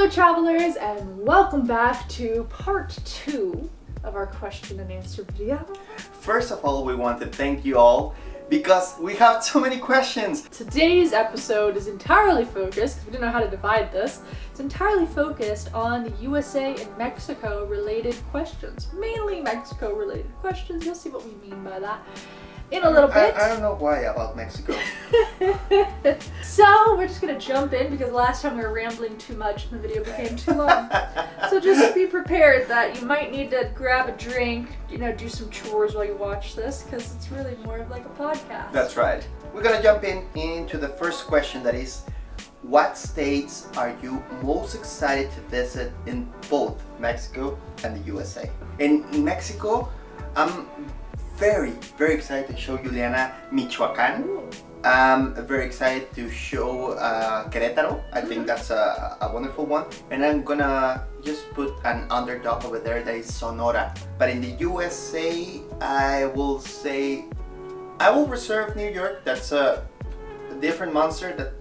Hello travelers, and welcome back to part 2 of our question and answer video. First of all, we want to thank you all because we have so many questions. Today's episode is entirely focused, because we didn't know how to divide this, it's entirely focused on the USA and Mexico related questions. Mainly Mexico related questions, you'll see what we mean by that in a little bit. I don't know why about Mexico. So we're just gonna jump in because last time we were rambling too much and the video became too long. So just be prepared that you might need to grab a drink, do some chores while you watch this, because it's really more of like a podcast. That's right. We're gonna jump into the first question, that is, what states are you most excited to visit in both Mexico and the USA? In Mexico, I'm very excited to show Juliana Michoacán. I'm very excited to show Querétaro. I think that's a wonderful one. And I'm gonna just put an underdog over there, that is Sonora. But in the USA, I will reserve New York. That's a different monster that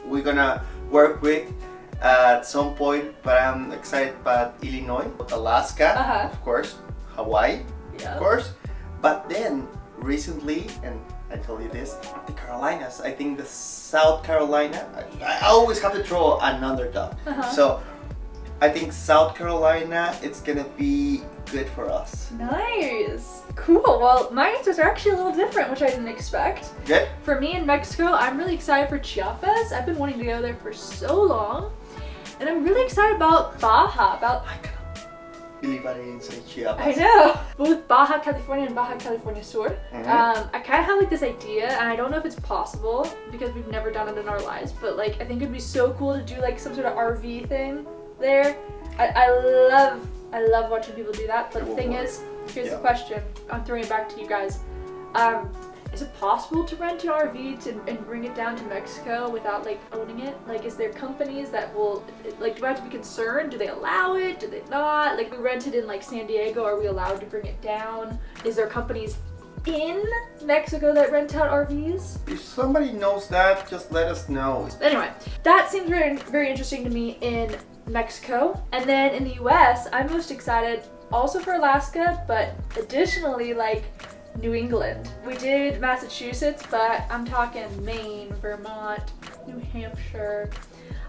we're gonna work with at some point. But I'm excited about Illinois, Alaska, of course, Hawaii, of course. But then recently, and I told you this, the Carolinas. I think the South Carolina. I always have to throw an underdog. So I think South Carolina, it's gonna be good for us. Nice. Cool. Well, my answers are actually a little different, which I didn't expect. Good. For me in Mexico, I'm really excited for Chiapas. I've been wanting to go there for so long. And I'm really excited about Baja. I cannot believe I didn't say Chiapas. I know. Both Baja California and Baja California Sur. I kind of have like this idea, and I don't know if it's possible because we've never done it in our lives, but like I think it'd be so cool to do like some sort of RV thing there. I love watching people do that. But the thing is, here's the question. I'm throwing it back to you guys. Is it possible to rent an RV and bring it down to Mexico without like owning it? Like, is there companies that will, like, do I have to be concerned? Do they allow it? Do they not? Like, we rented in like San Diego. Are we allowed to bring it down? Is there companies in Mexico that rent out RVs? If somebody knows that, just let us know. Anyway, that seems very interesting to me in Mexico. And then in the US, I'm most excited also for Alaska, but additionally like New England. We did Massachusetts, but I'm talking Maine, Vermont, New Hampshire.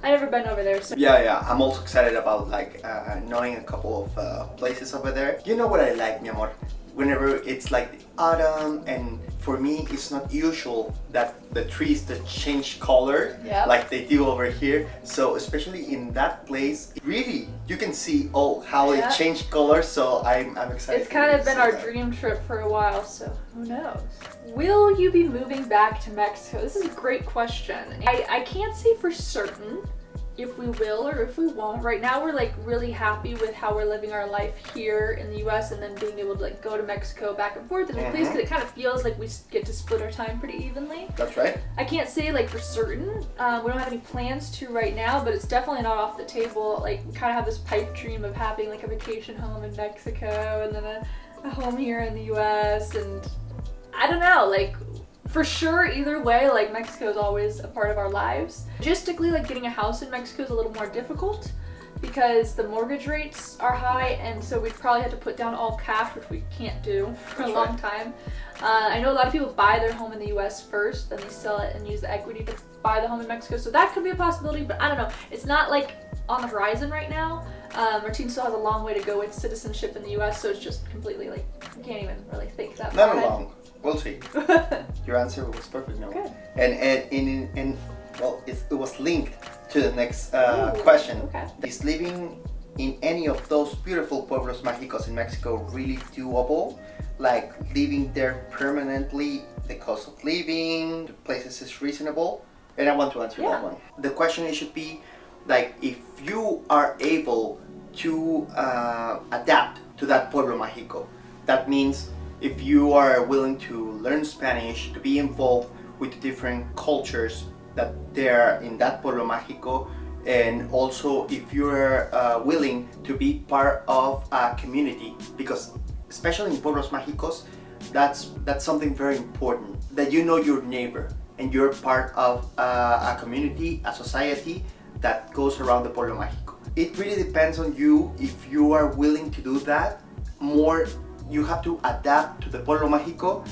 I've never been over there, so Yeah, I'm also excited about like knowing a couple of places over there. You know what I like, mi amor? Whenever it's like the autumn, and for me it's not usual that the trees that change color like they do over here. So especially in that place, really you can see how they change color. So I'm excited. It's kind of been our dream trip for a while, so who knows? Will you be moving back to Mexico? This is a great question. I can't say for certain if we will or if we won't. Right now we're like really happy with how we're living our life here in the US, and then being able to like go to Mexico back and forth in a place, because it kind of feels like we get to split our time pretty evenly. That's right. I can't say like for certain. We don't have any plans to right now, but it's definitely not off the table. Like, we kind of have this pipe dream of having like a vacation home in Mexico and then a home here in the US, and I don't know, like for sure, either way, like Mexico is always a part of our lives. Logistically, like getting a house in Mexico is a little more difficult because the mortgage rates are high, and so we'd probably have to put down all cash, which we can't do for a long time. I know a lot of people buy their home in the US first, then they sell it and use the equity to buy the home in Mexico, so that could be a possibility, but I don't know. It's not like on the horizon right now. Martine still has a long way to go with citizenship in the US, so it's just completely like, you can't even really think that far Not ahead. long. We'll see. Your answer was perfect, no? Good. And well, it was linked to the next question. Okay. Is living in any of those beautiful pueblos mágicos in Mexico really doable? Like living there permanently, the cost of living, the places is reasonable? And I want to answer that one. The question should be like, if you are able to adapt to that pueblo mágico, that means if you are willing to learn Spanish, to be involved with the different cultures that there in that pueblo mágico, and also if you're willing to be part of a community, because especially in pueblos mágicos, that's something very important, that you know your neighbor and you're part of a community, a society that goes around the pueblo mágico. it really depends on you if you are willing to do that. More, you have to adapt to the Pueblo Mágico,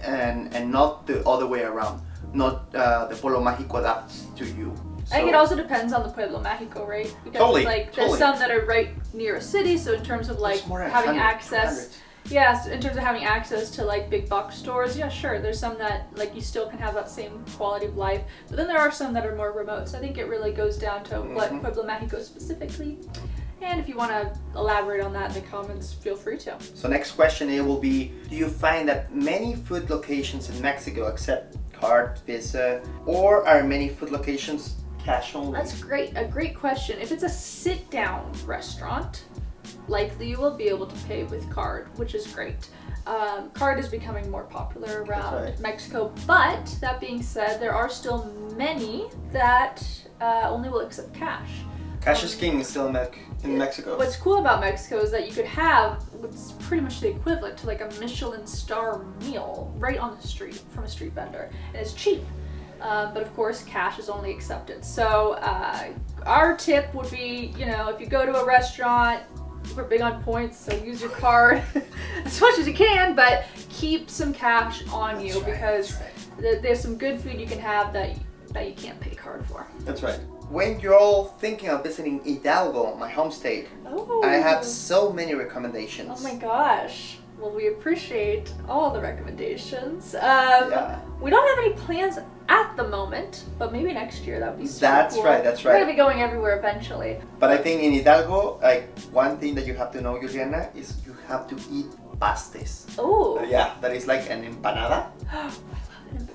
and not the other way around. Not the Pueblo Mágico adapts to you. I think it also depends on the Pueblo Mágico, right? Because Totally, like totally. there's some that are right near a city, so in terms of like having access, yes, in terms of having access to like big box stores, yeah, sure. There's some that like you still can have that same quality of life, but then there are some that are more remote. So I think it really goes down to what Pueblo Mágico specifically. And if you want to elaborate on that in the comments, feel free to. So next question, it will be, do you find that many food locations in Mexico accept card, Visa, or are many food locations cash only? That's great. A great question. If it's a sit-down restaurant, likely you will be able to pay with card, which is great. Card is becoming more popular around Mexico, but that being said, there are still many that only will accept cash. Cash is king still in Mexico. What's cool about Mexico is that you could have what's pretty much the equivalent to like a Michelin star meal right on the street from a street vendor, and it's cheap. But of course, cash is only accepted. So our tip would be, you know, if you go to a restaurant, we're big on points, so use your card as much as you can, but keep some cash on you because there's some good food you can have that you can't pay card for. That's right. When you're all thinking of visiting Hidalgo, my home state, I have so many recommendations. Oh my gosh. Well, we appreciate all the recommendations. We don't have any plans at the moment, but maybe next year that would be super cool. That's right. We're gonna be going everywhere eventually. But I think in Hidalgo, like one thing that you have to know, Juliana, is you have to eat pastes. Oh. Yeah, that is like an empanada.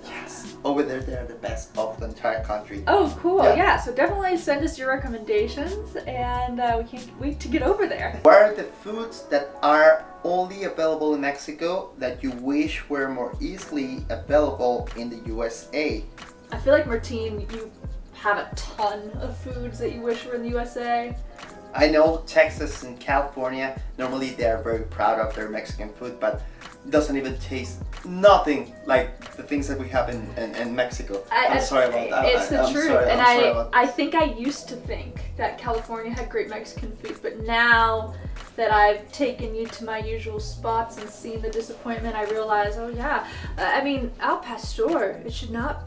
Yes. Over there, they're the best of the entire country. Oh, cool. Yeah, so definitely send us your recommendations, and we can't wait to get over there. What are the foods that are only available in Mexico that you wish were more easily available in the USA? I feel like, Martine, you have a ton of foods that you wish were in the USA. I know Texas and California, normally they are very proud of their Mexican food, but it doesn't even taste nothing like the things that we have in Mexico. I'm sorry about that. It's the truth. And I I think I used to think that California had great Mexican food, but now that I've taken you to my usual spots and seen the disappointment, I realize, oh yeah, I mean, al pastor, it should not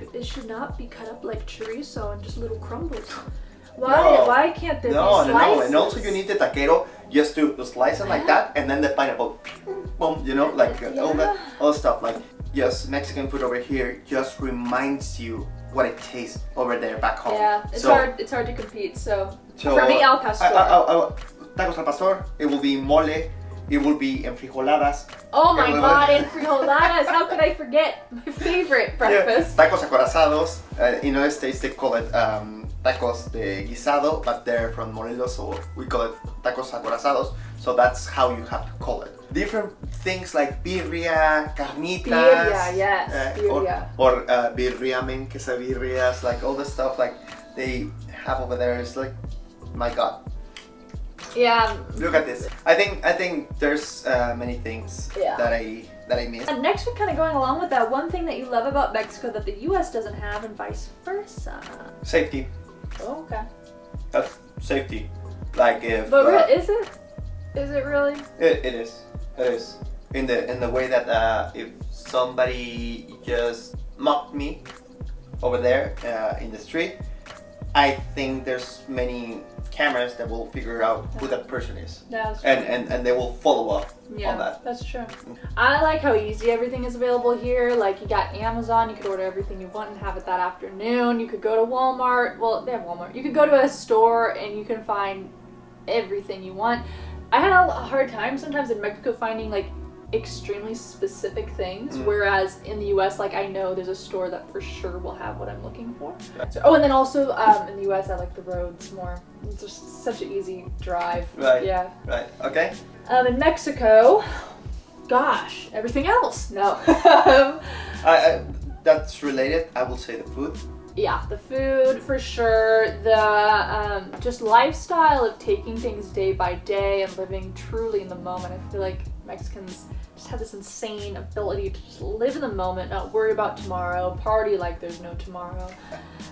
be cut up like chorizo and just little crumbles. Why can't there be slices? No, and also you need the taquero just to slice it like that, and then the pineapple, boom, you know, like all the stuff. Like, yes, Mexican food over here just reminds you what it tastes over there back home. Yeah, it's hard to compete. So for me, al pastor. Tacos al pastor. It will be mole. It will be enfrijoladas. Oh my God, enfrijoladas! How could I forget my favorite breakfast? Yeah. Tacos acorazados. In United States they call it tacos de guisado, but they're from Morelos, so we call it tacos acorazados. So that's how you have to call it. Different things like birria, carnitas. Birria, yes. Birria. Or birriamen, quesadillas, like all the stuff like they have over there. It's like, my God. Yeah. Look at this. I think there's many things that I missed. And next, we're kind of going along with that one thing that you love about Mexico that the U.S. doesn't have, and vice versa. Safety. Oh, okay. That's safety. Like if. But is it? Is it really? It is. It is. In the way that if somebody just mocked me over there in the street, I think there's many cameras that will figure out who that person is. That's true. And they will follow up on that. That's true. I like how easy everything is available here. Like, you got Amazon, you could order everything you want and have it that afternoon. You could go to Walmart. Well, they have Walmart. You could go to a store and you can find everything you want. I had a hard time sometimes in Mexico finding like extremely specific things, whereas in the US, like, I know there's a store that for sure will have what I'm looking for. So, and then also in the US, I like the roads more. It's just such an easy drive. Right. Yeah. Right. Okay. In Mexico, gosh, everything else. No. That's related. I will say the food. Yeah, the food for sure. The just lifestyle of taking things day by day and living truly in the moment. I feel like Mexicans just have this insane ability to just live in the moment, not worry about tomorrow, party like there's no tomorrow.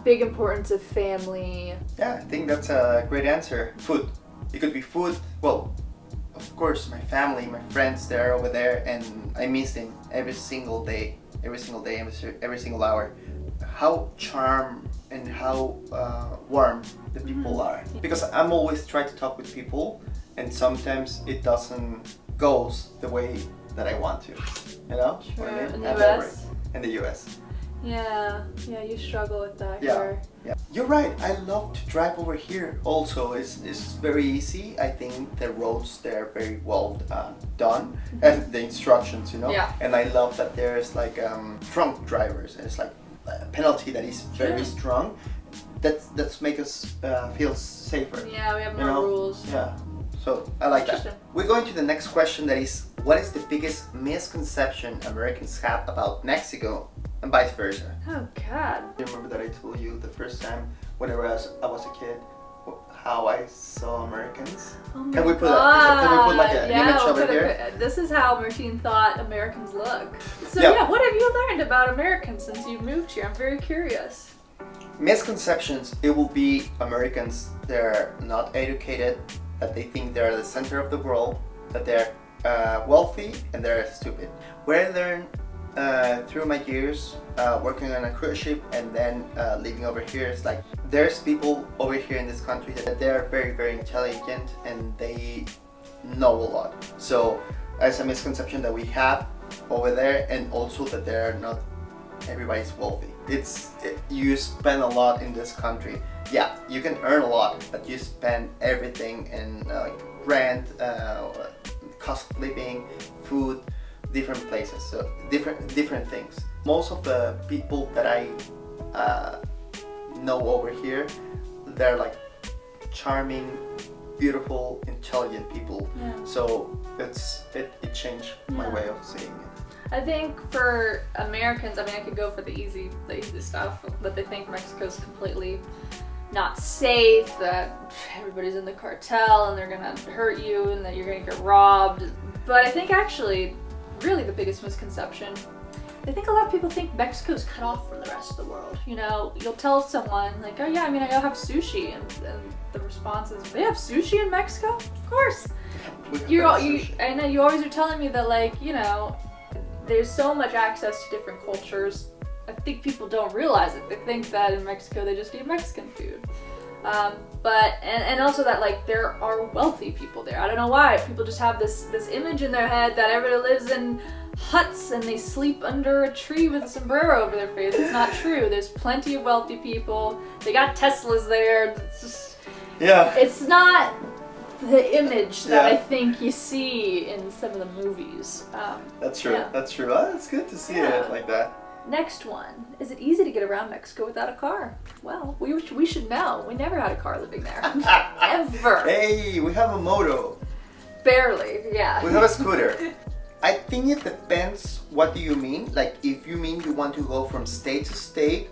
Big importance of family. Yeah, I think that's a great answer. Food. It could be food. Well, of course, my family, my friends, they're over there, and I miss them every single day, every single hour. How charmed and how warm the people are. Because I'm always trying to talk with people, and sometimes it doesn't goes the way that I want to. You know? Sure. What I mean? In the US? In the US. Yeah, you struggle with that Yeah. here. Yeah, you're right. I love to drive over here. Also, it's very easy. I think the roads they're very well done, and the instructions, you know. Yeah. And I love that there's like drunk drivers, and it's like a penalty that is very strong. That's make us feel safer. Yeah, we have you more know? rules. Yeah. So I like that. Interesting. We're going to the next question. That is, what is the biggest misconception Americans have about Mexico, and vice versa? Oh God. You remember that I told you the first time whenever I was a kid how I saw Americans? Oh my Can we put like an yeah, image we'll over put here? This is how Martine thought Americans look. So Yeah. what have you learned about Americans since you've moved here? I'm very curious. Misconceptions, it will be Americans, they're not educated, that they think they're the center of the world, that they're wealthy and they're stupid. What I learned through my years working on a cruise ship and then living over here, it's like there's people over here in this country that they're very, very intelligent and they know a lot. So it's a misconception that we have over there, and also that they're not everybody's wealthy. You spend a lot in this country. Yeah, you can earn a lot, but you spend everything in rent, cost of living, food, different places, so different things. Most of the people that I know over here, they're like charming, beautiful, intelligent people. Yeah. So it changed my way of seeing it. I think for Americans, I mean, I could go for the easy stuff, that they think Mexico's completely not safe, that everybody's in the cartel and they're gonna hurt you and that you're gonna get robbed. But I think actually, really the biggest misconception, I think a lot of people think Mexico's cut off from the rest of the world. You know, you'll tell someone like, oh yeah, I mean, I have sushi, and the response is, they have sushi in Mexico? Of course. I know you always are telling me that, like, you know, there's so much access to different cultures. I think people don't realize it. They think that in Mexico they just eat Mexican food. And also that, like, there are wealthy people there. I don't know why. People just have this image in their head that everybody lives in huts and they sleep under a tree with a sombrero over their face. It's not true. There's plenty of wealthy people. They got Teslas there. It's just, it's not the image that I think you see in some of the movies. That's true. Yeah. That's true. Oh, it's good to see it like that. Next one. Is it easy to get around Mexico without a car? Well, we should know. We never had a car living there. Ever. Hey, we have a moto. Barely, yeah. We have a scooter. I think it depends what do you mean. Like, if you mean you want to go from state to state,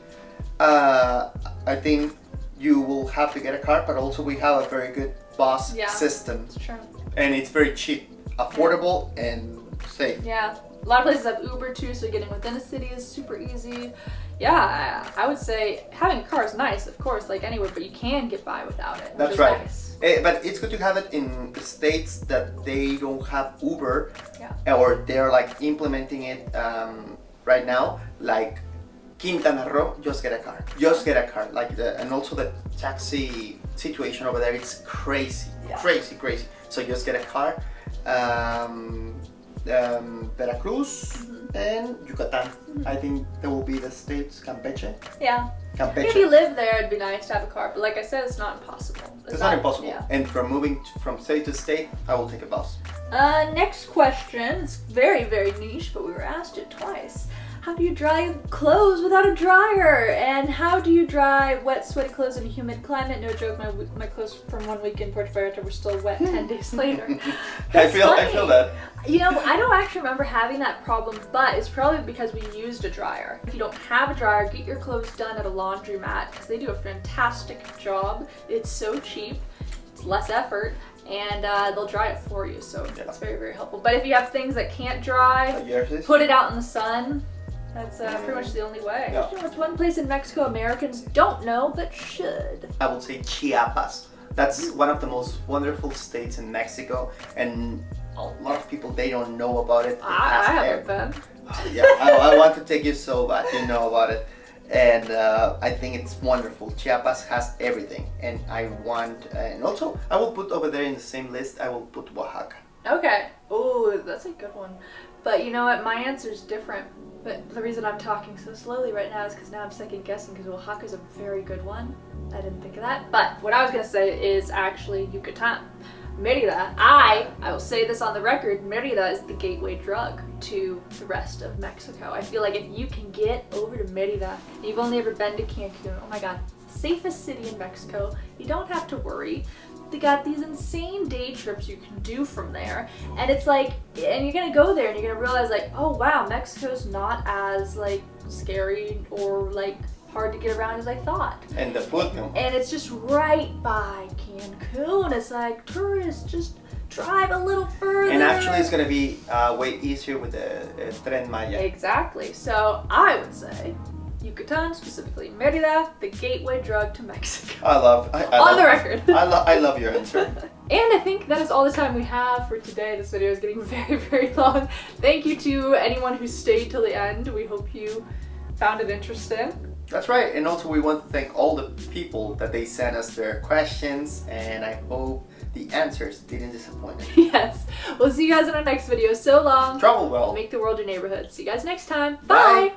I think you will have to get a car, but also we have a very good bus system. That's true. And it's very cheap, affordable, and safe. Yeah. A lot of places have Uber too, so getting within a city is super easy. Yeah, I would say having a car is nice, of course, like anywhere, but you can get by without it. That's which is right. Nice. But it's good to have it in the states that they don't have Uber, Yeah. or they're like implementing it right now. Like Quintana Roo, just get a car. Just get a car. Like and also the taxi situation over there, it's crazy, crazy. So just get a car. Veracruz and Yucatan. I think there will be the states. Campeche. Yeah. Campeche. If you live there, it'd be nice to have a car, but like I said, it's not impossible. It's not impossible. Yeah. And from moving from state to state, I will take a bus. Next question. It's very, very niche, but we were asked it twice. How do you dry clothes without a dryer? And how do you dry wet, sweaty clothes in a humid climate? No joke, my clothes from 1 week in Puerto Vallarta were still wet 10 days later. I feel that. You know, I don't actually remember having that problem, but it's probably because we used a dryer. If you don't have a dryer, get your clothes done at a laundromat because they do a fantastic job. It's so cheap, it's less effort, and they'll dry it for you. So Yeah. it's very, very helpful. But if you have things that can't dry, Like yours is? put it out in the sun. That's pretty much the only way. Yeah. You know, it's one place in Mexico Americans don't know but should. I would say Chiapas. That's one of the most wonderful states in Mexico, and a lot of people, they don't know about it. It I has haven't been. Yeah, I want to take you so bad to know about it. And I think it's wonderful. Chiapas has everything, and I want, and also I will put over there in the same list, I will put Oaxaca. Okay. Oh, that's a good one. But you know what? My answer is different. But the reason I'm talking so slowly right now is because now I'm second guessing, because Oaxaca is a very good one. I didn't think of that. But what I was going to say is actually Yucatan. Merida. I will say this on the record, Merida is the gateway drug to the rest of Mexico. I feel like if you can get over to Merida, and you've only ever been to Cancun, oh my god, it's the safest city in Mexico. You don't have to worry. They got these insane day trips you can do from there, and it's like, and you're gonna go there and you're gonna realize like, oh wow, Mexico's not as like scary or like hard to get around as I thought. And the food, no? And it's just right by Cancun. It's like, tourists, just drive a little further. And actually it's going to be way easier with the Tren Maya. Exactly. So I would say Yucatan, specifically Merida, the gateway drug to Mexico. I love On the record. I love your answer. And I think that is all the time we have for today. This video is getting very, very long. Thank you to anyone who stayed till the end. We hope you found it interesting. That's right, and also we want to thank all the people that they sent us their questions, and I hope the answers didn't disappoint us. Yes. We'll see you guys in our next video. So long. Travel well. Make the world your neighborhood. See you guys next time. Bye. Bye.